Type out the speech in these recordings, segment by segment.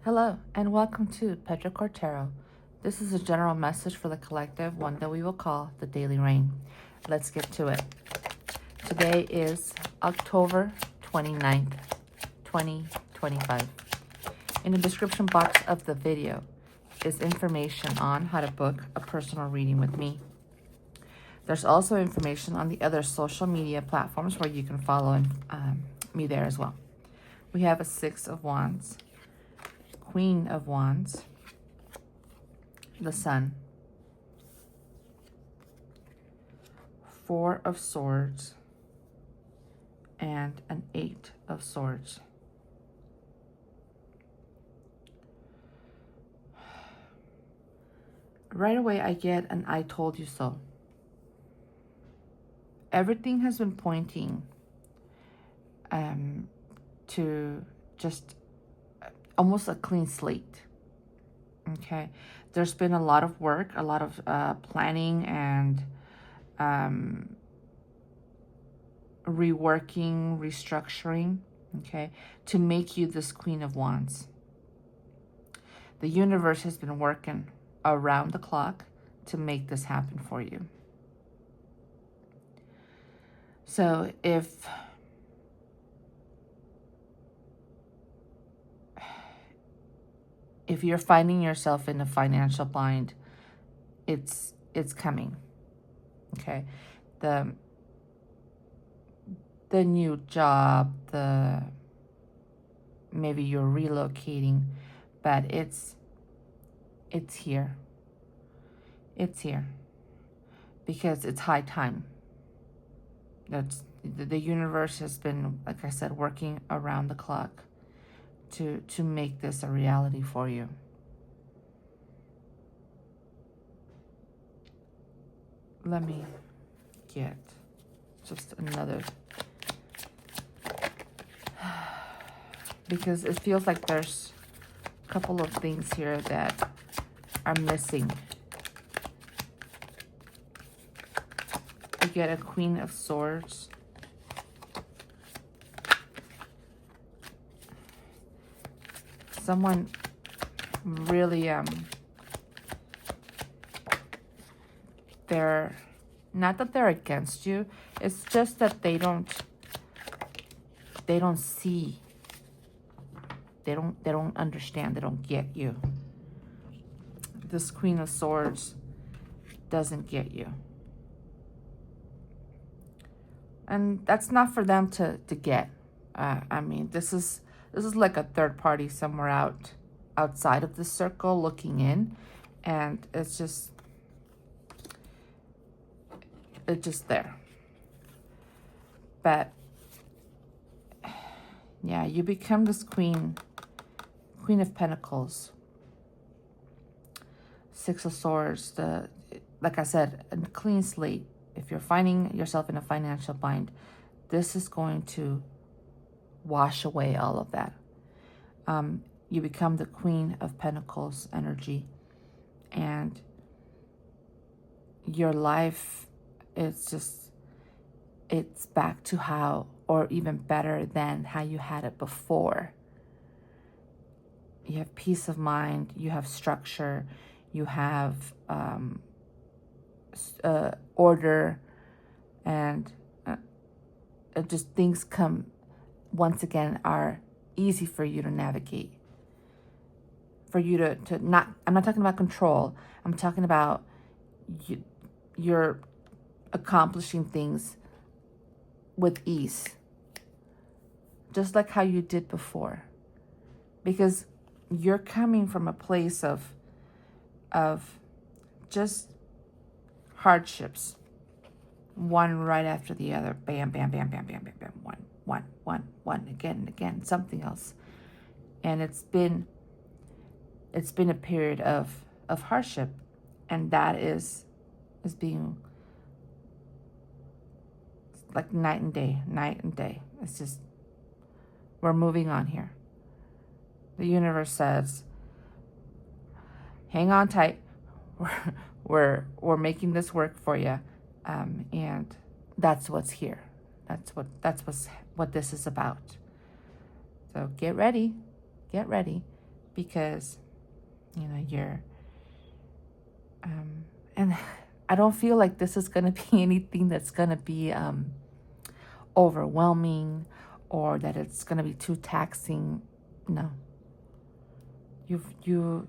Hello, and welcome to Petrichor Tarot. This is a general message for the collective, one that we will call the Daily Rain. Let's get to it. Today is October 29th, 2025. In the description box of the video is information on how to book a personal reading with me. There's also information on the other social media platforms where you can follow me there as well. We have a Six of Wands, Queen of Wands, the Sun, Four of Swords, and an Eight of Swords. Right away, I get an I told you so. Everything has been pointing to just almost a clean slate. Okay, there's been a lot of work, a lot of planning and reworking, restructuring, okay, to make you this Queen of Wands. The universe has been working around the clock to make this happen for you. So if you're finding yourself in a financial bind, it's coming. Okay, the new job, maybe you're relocating, but it's here. It's here because it's high time. That's the universe has been, like I said, working around the clock to make this a reality for you. Let me get just another, because it feels like there's a couple of things here that are missing. You get a Queen of Swords, someone really they're not that they're against you, it's just that they don't see, they don't understand, they don't get you. This Queen of Swords doesn't get you, and that's not for them to get. I mean, this is like a third party somewhere outside of the circle looking in, and it's just there. But yeah, you become this Queen of Pentacles, Six of Swords, like I said, a clean slate. If you're finding yourself in a financial bind, this is going to wash away all of that. You become the Queen of Pentacles energy, and your life, it's back to how, or even better than how you had it before. You have peace of mind, you have structure, you have order, and just things come, once again, are easy for you to navigate. For you to not, I'm not talking about control, I'm talking about you're accomplishing things with ease, just like how you did before, because you're coming from a place of just hardships, one right after the other, bam, bam, bam, bam, bam, bam, bam, one, again and again, something else. And it's been a period of hardship, and that is being like night and day. It's just, we're moving on here. The universe says, hang on tight. We're making this work for you, and that's what's here. That's what this is about. So get ready, because, you're, and I don't feel like this is going to be anything that's going to be overwhelming or that it's going to be too taxing. No. You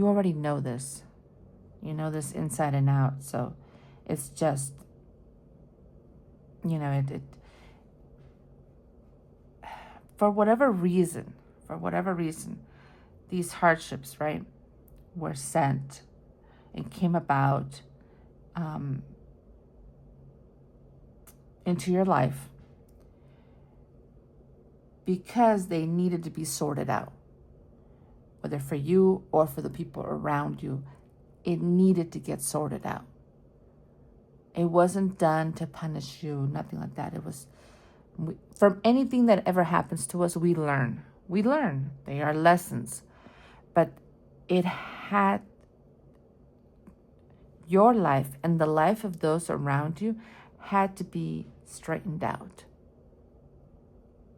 already know this. You know this inside and out. So it's just, for whatever reason, these hardships, right, were sent and came about into your life because they needed to be sorted out. Whether for you or for the people around you, it needed to get sorted out. It wasn't done to punish you, nothing like that. It was, from anything that ever happens to us, we learn. We learn. They are lessons. But it had, your life and the life of those around you had to be straightened out.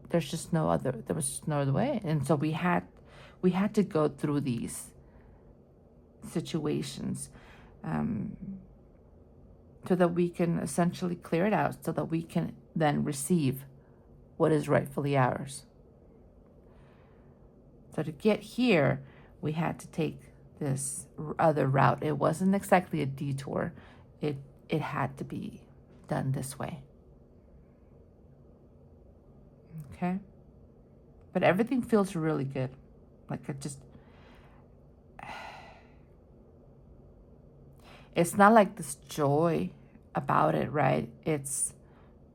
There was just no other way. And so we had to go through these situations so that we can essentially clear it out, so that we can then receive what is rightfully ours. So to get here, we had to take this other route. It wasn't exactly a detour. It had to be done this way. Okay? But everything feels really good. Like it's not like this joy about it, right? It's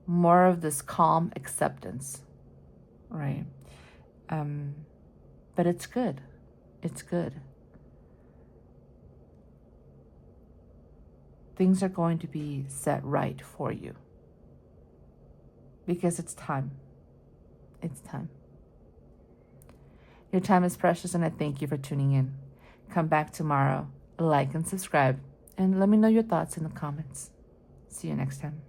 more of this calm acceptance, right? But it's good. It's good. Things are going to be set right for you because it's time. It's time. Your time is precious, and I thank you for tuning in. Come back tomorrow, like and subscribe, and let me know your thoughts in the comments. See you next time.